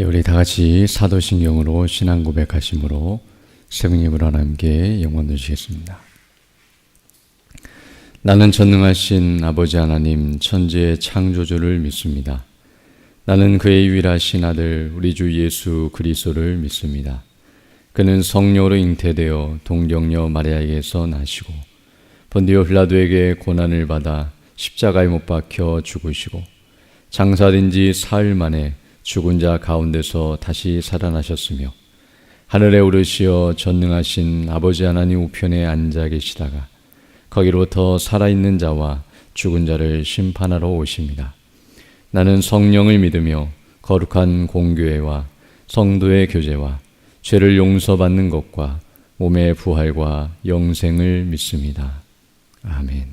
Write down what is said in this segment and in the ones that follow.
우리 다 같이 사도신경으로 신앙 고백하심으로 성령님으로 하나님께 영광 드리겠습니다. 나는 전능하신 아버지 하나님 천지의 창조주를 믿습니다. 나는 그의 유일하신 아들 우리 주 예수 그리스도를 믿습니다. 그는 성령으로 잉태되어 동정녀 마리아에게서 나시고 본디오 빌라도에게 고난을 받아 십자가에 못 박혀 죽으시고 장사된 지 사흘 만에 죽은 자 가운데서 다시 살아나셨으며 하늘에 오르시어 전능하신 아버지 하나님 우편에 앉아 계시다가 거기로부터 살아있는 자와 죽은 자를 심판하러 오십니다. 나는 성령을 믿으며 거룩한 공교회와 성도의 교제와 죄를 용서받는 것과 몸의 부활과 영생을 믿습니다. 아멘.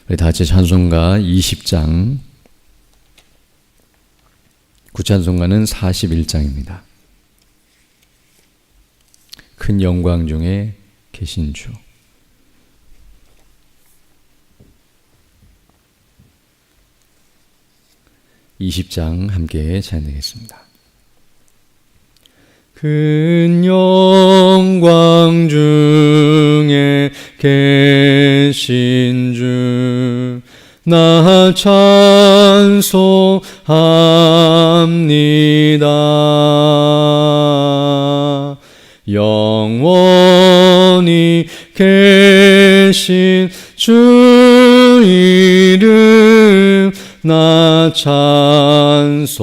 우리 다 같이 찬송가 20장 구찬송가는 41장입니다. 큰 영광 중에 계신 주. (20장) 함께 찬양하겠습니다. 큰 영광 중에 계신 주 나 찬송합니다. 영원히 계신 주 이름 나 찬송합니다.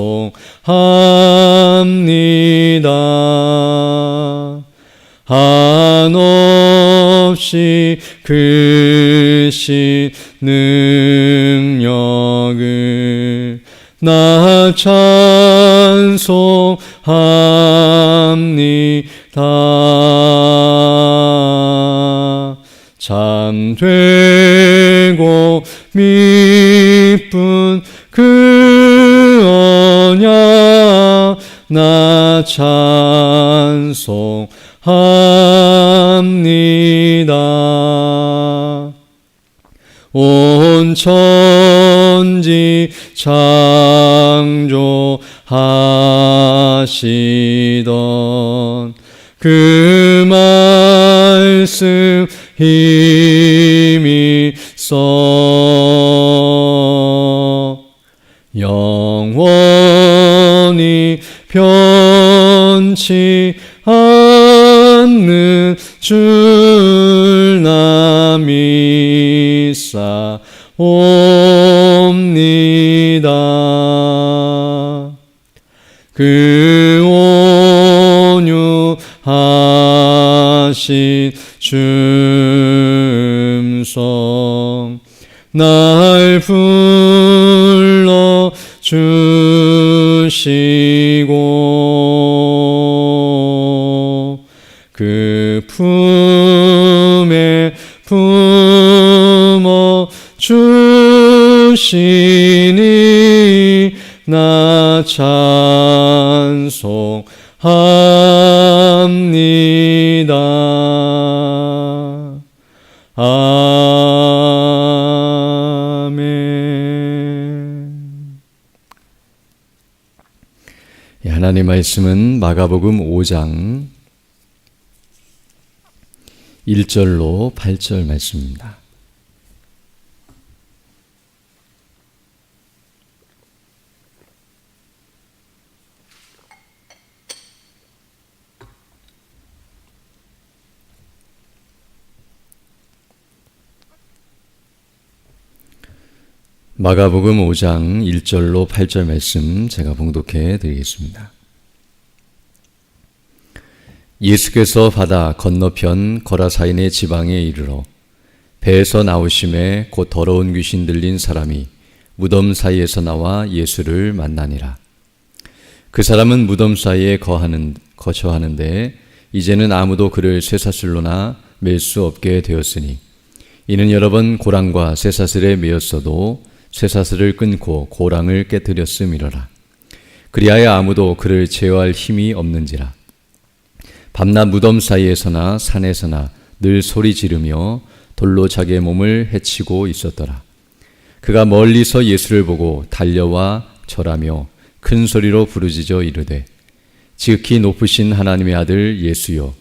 한없이 크신 능력을 나 찬송합니다. 참되고 미쁜 그 언약 나 찬송합니다. 온 천지 창조하시던 그 말씀 힘이 써 영원히 변치 않는 줄 나 믿사옵니다. 그 온유하신 줌성 날 불러 주시고 그 품에 품어 주시니 나 찬송합니다. 아멘. 하나님 말씀은 마가복음 5장 1절로 8절 말씀입니다. 마가복음 5장 1절로 8절 말씀 제가 봉독해 드리겠습니다. 예수께서 바다 건너편 거라사인의 지방에 이르러 배에서 나오심에 곧 더러운 귀신 들린 사람이 무덤 사이에서 나와 예수를 만나니라. 그 사람은 무덤 사이에 거처하는데 이제는 아무도 그를 쇠사슬로나 맬 수 없게 되었으니 이는 여러 번 고랑과 쇠사슬에 매였어도 쇠사슬을 끊고 고랑을 깨뜨렸음이로라. 그리하여 아무도 그를 제어할 힘이 없는지라. 밤낮 무덤 사이에서나 산에서나 늘 소리 지르며 돌로 자기의 몸을 해치고 있었더라. 그가 멀리서 예수를 보고 달려와 절하며 큰 소리로 부르짖어 이르되 지극히 높으신 하나님의 아들 예수여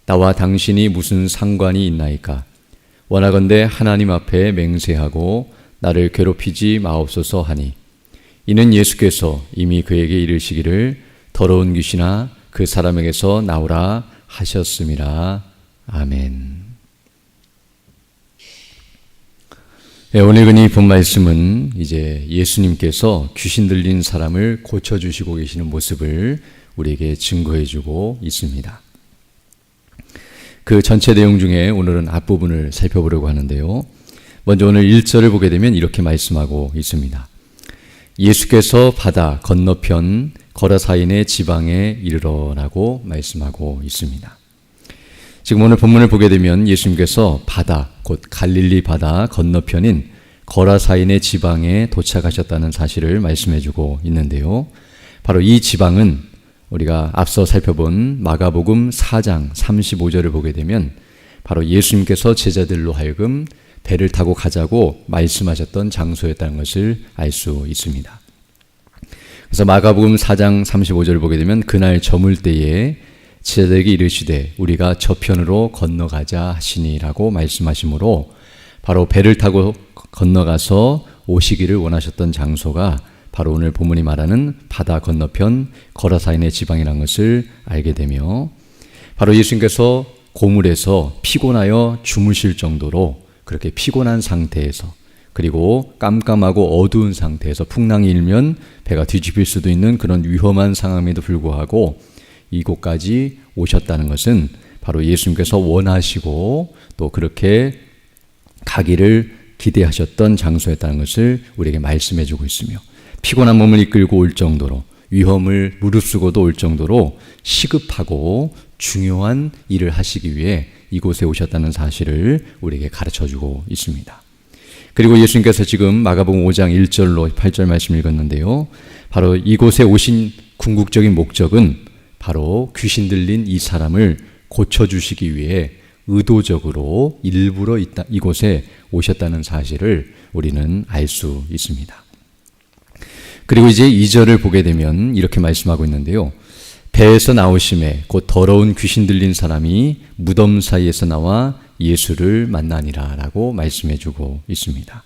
나와 당신이 무슨 상관이 있나이까. 원하건대 하나님 앞에 맹세하고 나를 괴롭히지 마옵소서 하니 이는 예수께서 이미 그에게 이르시기를 더러운 귀신아 그 사람에게서 나오라 하셨음이라. 아멘. 네, 오늘 근이 본 말씀은 이제 예수님께서 귀신 들린 사람을 고쳐주시고 계시는 모습을 우리에게 증거해주고 있습니다. 그 전체 내용 중에 오늘은 앞부분을 살펴보려고 하는데요. 먼저 오늘 1절을 보게 되면 이렇게 말씀하고 있습니다. 예수께서 바다 건너편 거라사인의 지방에 이르러라고 말씀하고 있습니다. 지금 오늘 본문을 보게 되면 예수님께서 바다, 곧 갈릴리 바다 건너편인 거라사인의 지방에 도착하셨다는 사실을 말씀해주고 있는데요. 바로 이 지방은 우리가 앞서 살펴본 마가복음 4장 35절을 보게 되면 바로 예수님께서 제자들로 하여금 배를 타고 가자고 말씀하셨던 장소였다는 것을 알 수 있습니다. 그래서 마가복음 4장 35절을 보게 되면 그날 저물 때에 제자들에게 이르시되 우리가 저편으로 건너가자 하시니라고 말씀하시므로 바로 배를 타고 건너가서 오시기를 원하셨던 장소가 바로 오늘 본문이 말하는 바다 건너편 거라사인의 지방이라는 것을 알게 되며 바로 예수님께서 고물에서 피곤하여 주무실 정도로 그렇게 피곤한 상태에서 그리고 깜깜하고 어두운 상태에서 풍랑이 일면 배가 뒤집힐 수도 있는 그런 위험한 상황에도 불구하고 이곳까지 오셨다는 것은 바로 예수님께서 원하시고 또 그렇게 가기를 기대하셨던 장소였다는 것을 우리에게 말씀해 주고 있으며 피곤한 몸을 이끌고 올 정도로 위험을 무릅쓰고도 올 정도로 시급하고 중요한 일을 하시기 위해 이곳에 오셨다는 사실을 우리에게 가르쳐주고 있습니다. 그리고 예수님께서 지금 마가복음 5장 1절로 8절 말씀 읽었는데요. 바로 이곳에 오신 궁극적인 목적은 바로 귀신 들린 이 사람을 고쳐주시기 위해 의도적으로 일부러 이곳에 오셨다는 사실을 우리는 알 수 있습니다. 그리고 이제 2절을 보게 되면 이렇게 말씀하고 있는데요. 배에서 나오심에 곧 더러운 귀신 들린 사람이 무덤 사이에서 나와 예수를 만나니라 라고 말씀해 주고 있습니다.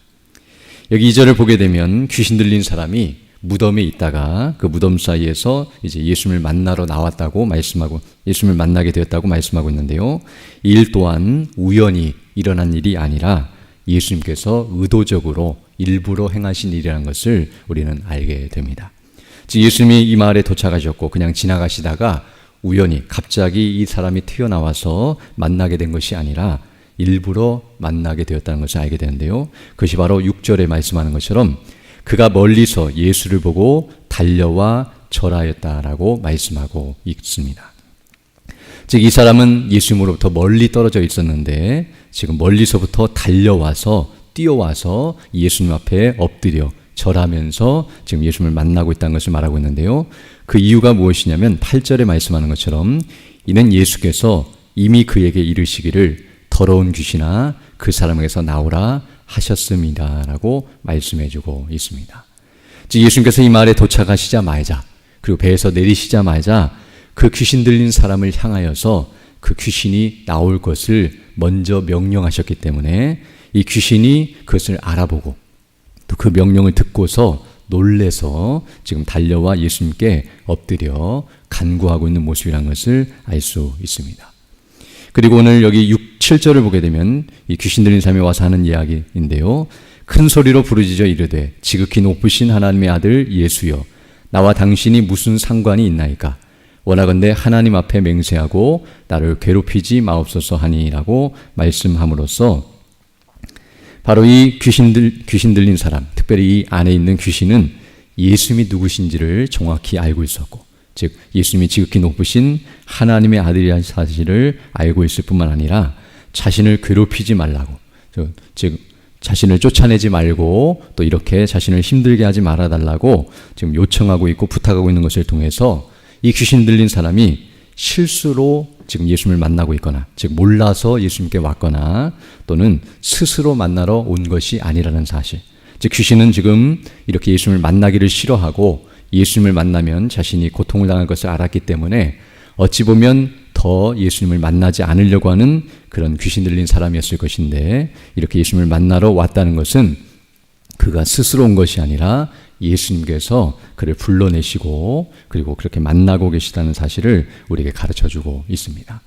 여기 2절을 보게 되면 귀신 들린 사람이 무덤에 있다가 그 무덤 사이에서 이제 예수님을 만나러 나왔다고 말씀하고 예수님을 만나게 되었다고 말씀하고 있는데요. 이 일 또한 우연히 일어난 일이 아니라 예수님께서 의도적으로 일부러 행하신 일이라는 것을 우리는 알게 됩니다. 즉 예수님이 이 마을에 도착하셨고 그냥 지나가시다가 우연히 갑자기 이 사람이 튀어나와서 만나게 된 것이 아니라 일부러 만나게 되었다는 것을 알게 되는데요. 그것이 바로 6절에 말씀하는 것처럼 그가 멀리서 예수를 보고 달려와 절하였다라고 말씀하고 있습니다. 즉 이 사람은 예수님으로부터 멀리 떨어져 있었는데 지금 멀리서부터 달려와서 뛰어와서 예수님 앞에 엎드려 절하면서 지금 예수님을 만나고 있다는 것을 말하고 있는데요. 그 이유가 무엇이냐면 8절에 말씀하는 것처럼 이는 예수께서 이미 그에게 이르시기를 더러운 귀신아 그 사람에게서 나오라 하셨습니다 라고 말씀해주고 있습니다. 즉 예수님께서 이 마을에 도착하시자마자 그리고 배에서 내리시자마자 그 귀신 들린 사람을 향하여서 그 귀신이 나올 것을 먼저 명령하셨기 때문에 이 귀신이 그것을 알아보고 또 그 명령을 듣고서 놀래서 지금 달려와 예수님께 엎드려 간구하고 있는 모습이라는 것을 알 수 있습니다. 그리고 오늘 여기 7절을 보게 되면 이 귀신 들린 사람이 와서 하는 이야기인데요. 큰 소리로 부르짖어 이르되 지극히 높으신 하나님의 아들 예수여 나와 당신이 무슨 상관이 있나이까. 원하건대 하나님 앞에 맹세하고 나를 괴롭히지 마옵소서 하니라고 말씀함으로써 바로 이 귀신 들린 사람, 특별히 이 안에 있는 귀신은 예수님이 누구신지를 정확히 알고 있었고 즉 예수님이 지극히 높으신 하나님의 아들이라는 사실을 알고 있을 뿐만 아니라 자신을 괴롭히지 말라고 즉 자신을 쫓아내지 말고 또 이렇게 자신을 힘들게 하지 말아달라고 지금 요청하고 있고 부탁하고 있는 것을 통해서 이 귀신 들린 사람이 실수로 지금 예수님을 만나고 있거나 즉 몰라서 예수님께 왔거나 또는 스스로 만나러 온 것이 아니라는 사실 즉 귀신은 지금 이렇게 예수님을 만나기를 싫어하고 예수님을 만나면 자신이 고통을 당할 것을 알았기 때문에 어찌 보면 더 예수님을 만나지 않으려고 하는 그런 귀신 들린 사람이었을 것인데, 이렇게 예수님을 만나러 왔다는 것은 그가 스스로 온 것이 아니라 예수님께서 그를 불러내시고 그리고 그렇게 만나고 계시다는 사실을 우리에게 가르쳐주고 있습니다.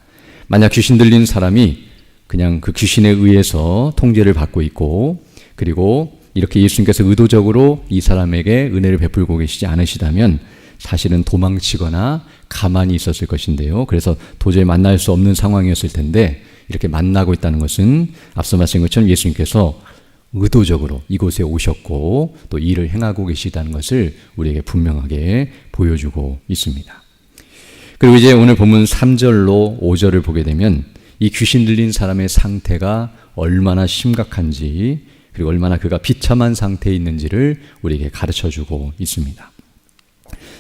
만약 귀신 들린 사람이 그냥 그 귀신에 의해서 통제를 받고 있고, 그리고 이렇게 예수님께서 의도적으로 이 사람에게 은혜를 베풀고 계시지 않으시다면 사실은 도망치거나 가만히 있었을 것인데요. 그래서 도저히 만날 수 없는 상황이었을 텐데, 이렇게 만나고 있다는 것은 앞서 말씀드린 것처럼 예수님께서 의도적으로 이곳에 오셨고 또 일을 행하고 계시다는 것을 우리에게 분명하게 보여주고 있습니다. 그리고 이제 오늘 본문 3절로 5절을 보게 되면 이 귀신 들린 사람의 상태가 얼마나 심각한지, 그리고 얼마나 그가 비참한 상태에 있는지를 우리에게 가르쳐주고 있습니다.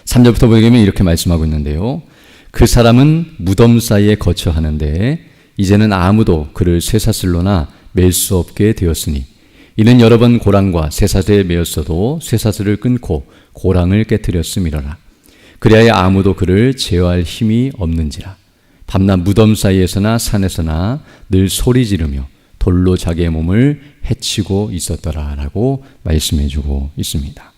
3절부터 보게 되면 이렇게 말씀하고 있는데요. 그 사람은 무덤 사이에 거처 하는데 이제는 아무도 그를 쇠사슬로나 맬 수 없게 되었으니, 이는 여러 번 고랑과 쇠사슬에 매었어도 쇠사슬을 끊고 고랑을 깨뜨렸음이로라. 그리하여 아무도 그를 제어할 힘이 없는지라. 밤낮 무덤 사이에서나 산에서나 늘 소리 지르며 돌로 자기의 몸을 해치고 있었더라 라고 말씀해 주고 있습니다.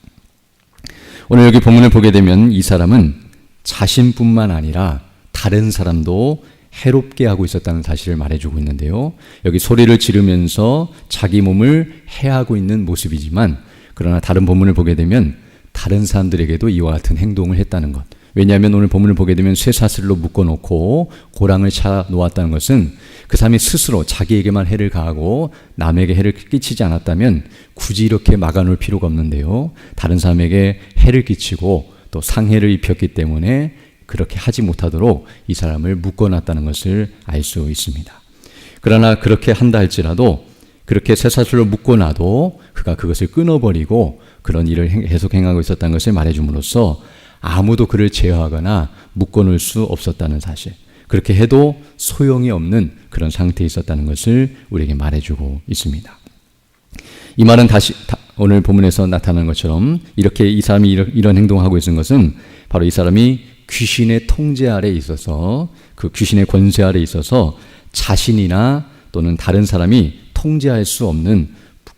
오늘 여기 본문을 보게 되면 이 사람은 자신뿐만 아니라 다른 사람도 해롭게 하고 있었다는 사실을 말해주고 있는데요. 여기 소리를 지르면서 자기 몸을 해하고 있는 모습이지만, 그러나 다른 본문을 보게 되면 다른 사람들에게도 이와 같은 행동을 했다는 것. 왜냐하면 오늘 본문을 보게 되면 쇠사슬로 묶어놓고 고랑을 차 놓았다는 것은 그 사람이 스스로 자기에게만 해를 가하고 남에게 해를 끼치지 않았다면 굳이 이렇게 막아놓을 필요가 없는데요. 다른 사람에게 해를 끼치고 또 상해를 입혔기 때문에 그렇게 하지 못하도록 이 사람을 묶어놨다는 것을 알 수 있습니다. 그러나 그렇게 한다 할지라도, 그렇게 쇠사슬로 묶어놔도 그가 그것을 끊어버리고 그런 일을 계속 행하고 있었다는 것을 말해줌으로써 아무도 그를 제어하거나 묶어놓을 수 없었다는 사실, 그렇게 해도 소용이 없는 그런 상태에 있었다는 것을 우리에게 말해주고 있습니다. 이 말은 다시 오늘 본문에서 나타나는 것처럼 이렇게 이 사람이 이런 행동을 하고 있는 것은 바로 이 사람이 귀신의 통제 아래에 있어서, 그 귀신의 권세 아래에 있어서 자신이나 또는 다른 사람이 통제할 수 없는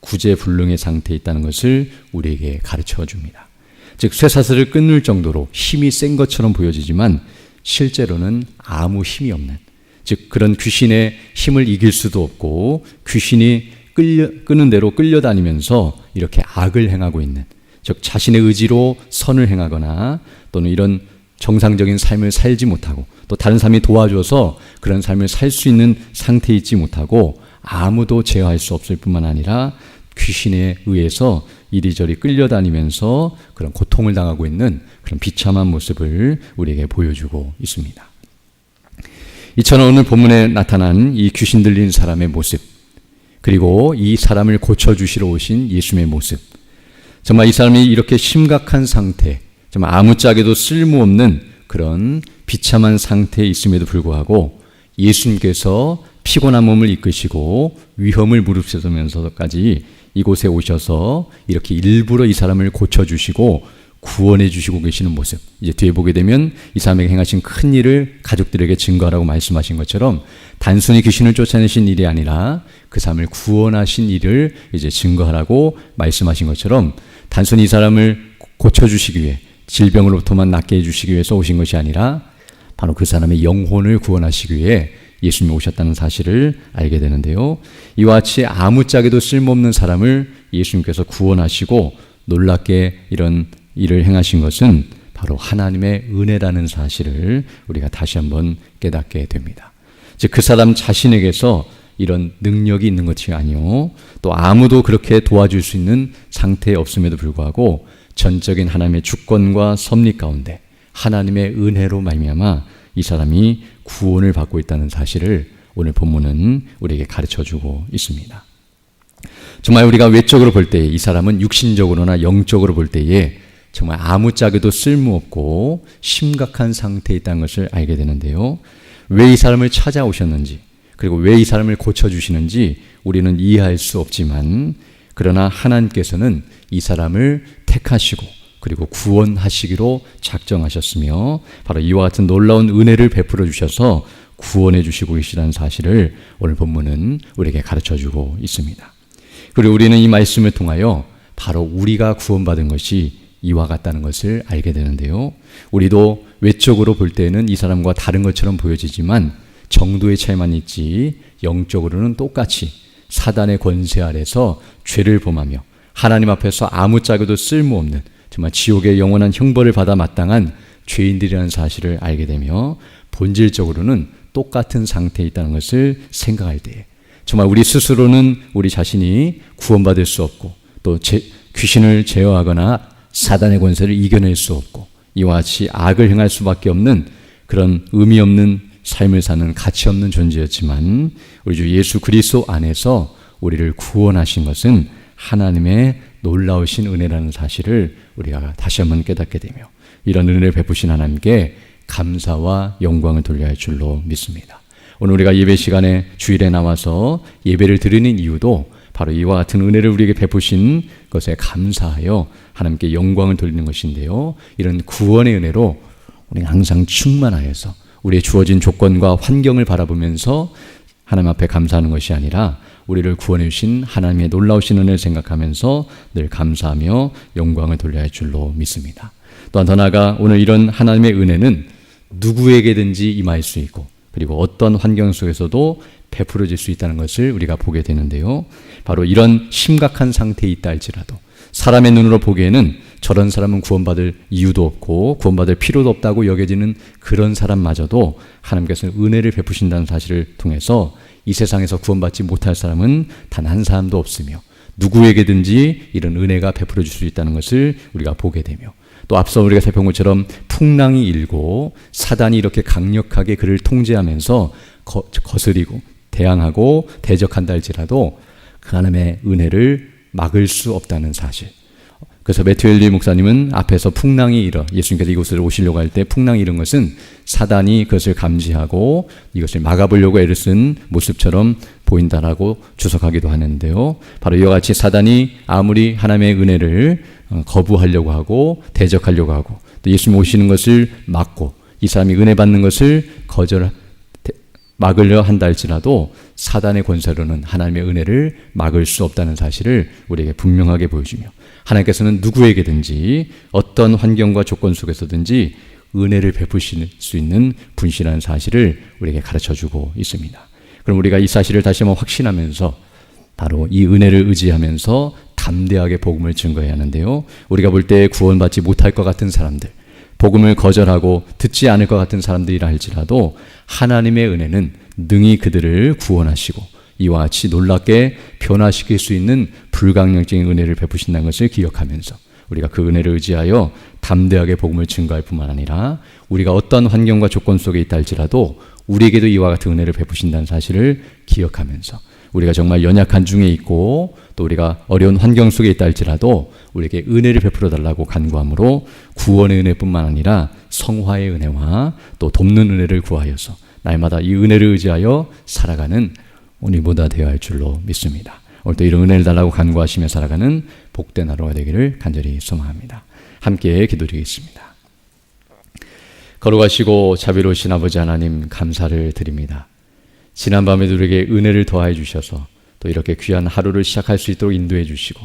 구제불능의 상태에 있다는 것을 우리에게 가르쳐 줍니다. 즉 쇠사슬을 끊을 정도로 힘이 센 것처럼 보여지지만 실제로는 아무 힘이 없는, 즉 그런 귀신의 힘을 이길 수도 없고 귀신이 끄는 대로 끌려다니면서 이렇게 악을 행하고 있는, 즉 자신의 의지로 선을 행하거나 또는 이런 정상적인 삶을 살지 못하고 또 다른 사람이 도와줘서 그런 삶을 살 수 있는 상태에 있지 못하고 아무도 제어할 수 없을 뿐만 아니라 귀신에 의해서 이리저리 끌려다니면서 그런 고통을 당하고 있는 그런 비참한 모습을 우리에게 보여주고 있습니다. 이처럼 오늘 본문에 나타난 이 귀신 들린 사람의 모습, 그리고 이 사람을 고쳐주시러 오신 예수님의 모습, 정말 이 사람이 이렇게 심각한 상태, 정말 아무짝에도 쓸모없는 그런 비참한 상태에 있음에도 불구하고 예수님께서 피곤한 몸을 이끄시고 위험을 무릅쓰면서까지 이곳에 오셔서 이렇게 일부러 이 사람을 고쳐주시고 구원해 주시고 계시는 모습, 이제 뒤에 보게 되면 이 사람에게 행하신 큰 일을 가족들에게 증거하라고 말씀하신 것처럼 단순히 귀신을 쫓아내신 일이 아니라 그 사람을 구원하신 일을 이제 증거하라고 말씀하신 것처럼, 단순히 이 사람을 고쳐주시기 위해, 질병으로부터만 낫게 해주시기 위해서 오신 것이 아니라 바로 그 사람의 영혼을 구원하시기 위해 예수님이 오셨다는 사실을 알게 되는데요. 이와 같이 아무짝에도 쓸모없는 사람을 예수님께서 구원하시고 놀랍게 이런 일을 행하신 것은 바로 하나님의 은혜라는 사실을 우리가 다시 한번 깨닫게 됩니다. 즉 그 사람 자신에게서 이런 능력이 있는 것이 아니요, 또 아무도 그렇게 도와줄 수 있는 상태에 없음에도 불구하고 전적인 하나님의 주권과 섭리 가운데 하나님의 은혜로 말미암아 이 사람이 구원을 받고 있다는 사실을 오늘 본문은 우리에게 가르쳐주고 있습니다. 정말 우리가 외적으로 볼 때 이 사람은 육신적으로나 영적으로 볼 때에 정말 아무짝에도 쓸모없고 심각한 상태에 있다는 것을 알게 되는데요. 왜 이 사람을 찾아오셨는지, 그리고 왜 이 사람을 고쳐주시는지 우리는 이해할 수 없지만, 그러나 하나님께서는 이 사람을 택하시고 그리고 구원하시기로 작정하셨으며 바로 이와 같은 놀라운 은혜를 베풀어 주셔서 구원해 주시고 계시다는 사실을 오늘 본문은 우리에게 가르쳐주고 있습니다. 그리고 우리는 이 말씀을 통하여 바로 우리가 구원받은 것이 이와 같다는 것을 알게 되는데요. 우리도 외적으로 볼 때는 이 사람과 다른 것처럼 보여지지만 정도의 차이만 있지 영적으로는 똑같이 사단의 권세 아래서 죄를 범하며 하나님 앞에서 아무짝에도 쓸모없는 정말 지옥의 영원한 형벌을 받아 마땅한 죄인들이라는 사실을 알게 되며 본질적으로는 똑같은 상태에 있다는 것을 생각할 때에 정말 우리 스스로는 우리 자신이 구원받을 수 없고 또 귀신을 제어하거나 사단의 권세를 이겨낼 수 없고 이와 같이 악을 행할 수밖에 없는 그런 의미 없는 삶을 사는 가치 없는 존재였지만 우리 주 예수 그리스도 안에서 우리를 구원하신 것은 하나님의 놀라우신 은혜라는 사실을 우리가 다시 한번 깨닫게 되며 이런 은혜를 베푸신 하나님께 감사와 영광을 돌려야 할 줄로 믿습니다. 오늘 우리가 예배 시간에 주일에 나와서 예배를 드리는 이유도 바로 이와 같은 은혜를 우리에게 베푸신 것에 감사하여 하나님께 영광을 돌리는 것인데요. 이런 구원의 은혜로 우리는 항상 충만하여서 우리의 주어진 조건과 환경을 바라보면서 하나님 앞에 감사하는 것이 아니라 우리를 구원해 주신 하나님의 놀라우신 은혜를 생각하면서 늘 감사하며 영광을 돌려야 할 줄로 믿습니다. 또한 더 나아가 오늘 이런 하나님의 은혜는 누구에게든지 임할 수 있고 그리고 어떤 환경 속에서도 베풀어질 수 있다는 것을 우리가 보게 되는데요. 바로 이런 심각한 상태에 있다 할지라도 사람의 눈으로 보기에는 저런 사람은 구원받을 이유도 없고 구원받을 필요도 없다고 여겨지는 그런 사람마저도 하나님께서 은혜를 베푸신다는 사실을 통해서 이 세상에서 구원받지 못할 사람은 단 한 사람도 없으며 누구에게든지 이런 은혜가 베풀어질 수 있다는 것을 우리가 보게 되며 또 앞서 우리가 살펴본 것처럼 풍랑이 일고 사단이 이렇게 강력하게 그를 통제하면서 거스리고 대항하고 대적한다 할지라도 그 하나님의 은혜를 막을 수 없다는 사실. 그래서 매튜 헨리 목사님은 앞에서 풍랑이 일어 예수님께서 이곳을 오시려고 할 때 풍랑이 이른 것은 사단이 그것을 감지하고 이것을 막아보려고 애를 쓴 모습처럼 보인다라고 주석하기도 하는데요. 바로 이와 같이 사단이 아무리 하나님의 은혜를 거부하려고 하고 대적하려고 하고 또 예수님 오시는 것을 막고 이 사람이 은혜 받는 것을 막으려 한다 할지라도 사단의 권세로는 하나님의 은혜를 막을 수 없다는 사실을 우리에게 분명하게 보여주며 하나님께서는 누구에게든지 어떤 환경과 조건 속에서든지 은혜를 베푸실 수 있는 분이라는 사실을 우리에게 가르쳐주고 있습니다. 그럼 우리가 이 사실을 다시 한번 확신하면서 바로 이 은혜를 의지하면서 담대하게 복음을 증거해야 하는데요. 우리가 볼 때 구원받지 못할 것 같은 사람들, 복음을 거절하고 듣지 않을 것 같은 사람들이라 할지라도 하나님의 은혜는 능히 그들을 구원하시고 이와 같이 놀랍게 변화시킬 수 있는 불가항력적인 은혜를 베푸신다는 것을 기억하면서 우리가 그 은혜를 의지하여 담대하게 복음을 증거할 뿐만 아니라 우리가 어떤 환경과 조건 속에 있다 할지라도 우리에게도 이와 같은 은혜를 베푸신다는 사실을 기억하면서 우리가 정말 연약한 중에 있고 또 우리가 어려운 환경 속에 있다 할지라도 우리에게 은혜를 베풀어 달라고 간구함으로 구원의 은혜뿐만 아니라 성화의 은혜와 또 돕는 은혜를 구하여서 날마다 이 은혜를 의지하여 살아가는 오늘보다 되어야 할 줄로 믿습니다. 오늘도 이런 은혜를 달라고 간구하시며 살아가는 복된 하루가 되기를 간절히 소망합니다. 함께 기도드리겠습니다. 거룩하시고 자비로우신 아버지 하나님 감사를 드립니다. 지난밤에 우리에게 은혜를 더하여 주셔서 또 이렇게 귀한 하루를 시작할 수 있도록 인도해 주시고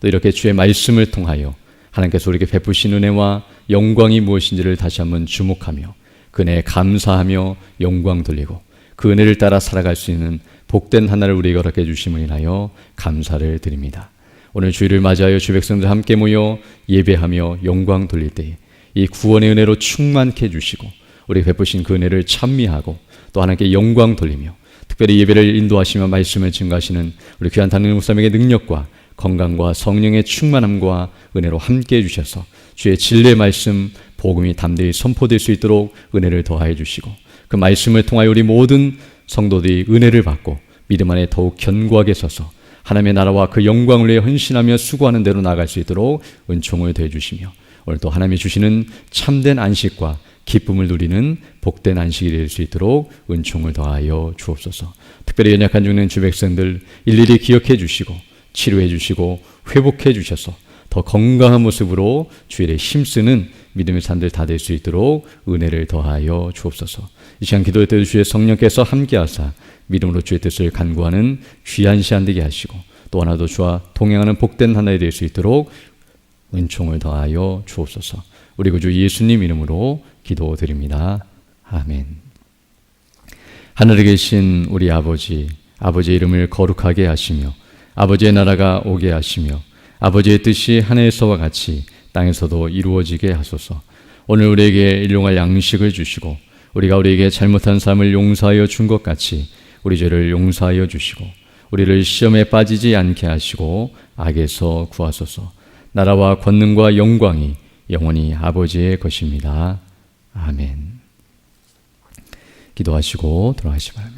또 이렇게 주의 말씀을 통하여 하나님께서 우리에게 베푸신 은혜와 영광이 무엇인지를 다시 한번 주목하며 그 은혜에 감사하며 영광 돌리고 그 은혜를 따라 살아갈 수 있는 복된 하나를 우리에게 허락해 주심을 인하여 감사를 드립니다. 오늘 주일을 맞이하여 주 백성들 함께 모여 예배하며 영광 돌릴 때에 이 구원의 은혜로 충만케 해주시고 우리 베푸신 그 은혜를 찬미하고 또 하나님께 영광 돌리며 특별히 예배를 인도하시며 말씀을 증거하시는 우리 귀한 담임 목사님에게 능력과 건강과 성령의 충만함과 은혜로 함께 해주셔서 주의 진리의 말씀 복음이 담대히 선포될 수 있도록 은혜를 더하여 주시고 그 말씀을 통하여 우리 모든 성도들이 은혜를 받고 믿음 안에 더욱 견고하게 서서 하나님의 나라와 그 영광을 위해 헌신하며 수고하는 대로 나아갈 수 있도록 은총을 더해 주시며 오늘 또 하나님이 주시는 참된 안식과 기쁨을 누리는 복된 안식이 될 수 있도록 은총을 더하여 주옵소서. 특별히 연약한 중에 있는 주 백성들 일일이 기억해 주시고 치료해 주시고 회복해 주셔서 더 건강한 모습으로 주일에 힘쓰는 믿음의 산들 다 될 수 있도록 은혜를 더하여 주옵소서. 이 시간 기도할 때 주의 성령께서 함께하사 믿음으로 주의 뜻을 간구하는 귀한 시간 되게 하시고, 또 하나도 주와 동행하는 복된 하나가 될 수 있도록 은총을 더하여 주옵소서. 우리 구주 예수님 이름으로 기도드립니다. 아멘. 하늘에 계신 우리 아버지, 아버지의 이름을 거룩하게 하시며 아버지의 나라가 오게 하시며 아버지의 뜻이 하늘에서와 같이 땅에서도 이루어지게 하소서. 오늘 우리에게 일용할 양식을 주시고 우리가 우리에게 잘못한 삶을 용서하여 준 것 같이 우리 죄를 용서하여 주시고 우리를 시험에 빠지지 않게 하시고 악에서 구하소서. 나라와 권능과 영광이 영원히 아버지의 것입니다. 아멘. 기도하시고 돌아가시 바랍니다.